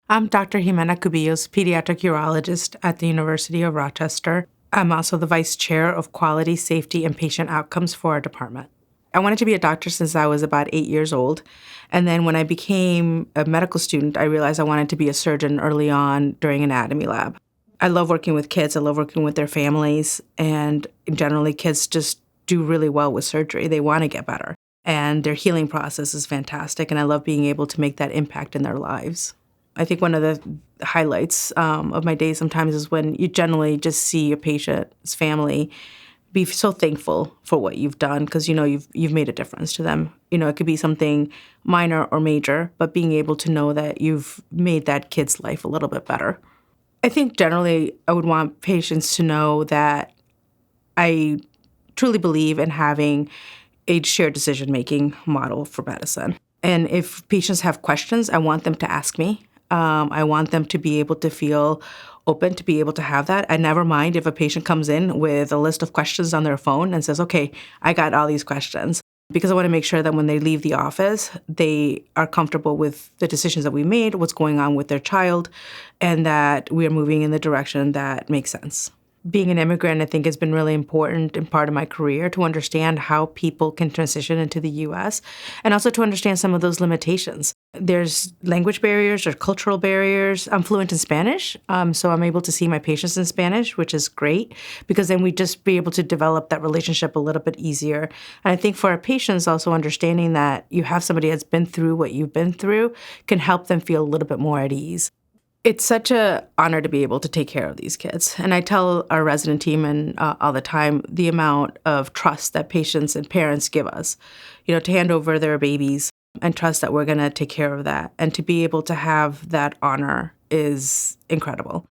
I'm Dr. Jimena Cubillos, pediatric urologist at the University of Rochester. I'm also the vice chair of quality, safety, and patient outcomes for our department. I wanted to be a doctor since I was about 8 years old. And then when I became a medical student, I realized I wanted to be a surgeon early on during anatomy lab. I love working with kids. I love working with their families. And generally, kids just do really well with surgery. They want to get better. And their healing process is fantastic. And I love being able to make that impact in their lives. I think one of the highlights of my day sometimes is when you generally just see a patient's family be so thankful for what you've done because you've made a difference to them. It could be something minor or major, but being able to know that you've made that kid's life a little bit better. I think generally I would want patients to know that I truly believe in having a shared decision-making model for medicine. And if patients have questions, I want them to ask me. I want them to be able to feel open to be able to have that. I never mind if a patient comes in with a list of questions on their phone and says, okay, I got all these questions. Because I want to make sure that when they leave the office, they are comfortable with the decisions that we made, what's going on with their child, and that we are moving in the direction that makes sense. Being an immigrant, I think, has been really important in part of my career to understand how people can transition into the U.S. and also to understand some of those limitations. There's language barriers or cultural barriers. I'm fluent in Spanish, so I'm able to see my patients in Spanish, which is great because then we just be able to develop that relationship a little bit easier. And I think for our patients, also understanding that you have somebody that's been through what you've been through can help them feel a little bit more at ease. It's such an honor to be able to take care of these kids. And I tell our resident team and all the time the amount of trust that patients and parents give us, to hand over their babies and trust that we're going to take care of that. And to be able to have that honor is incredible.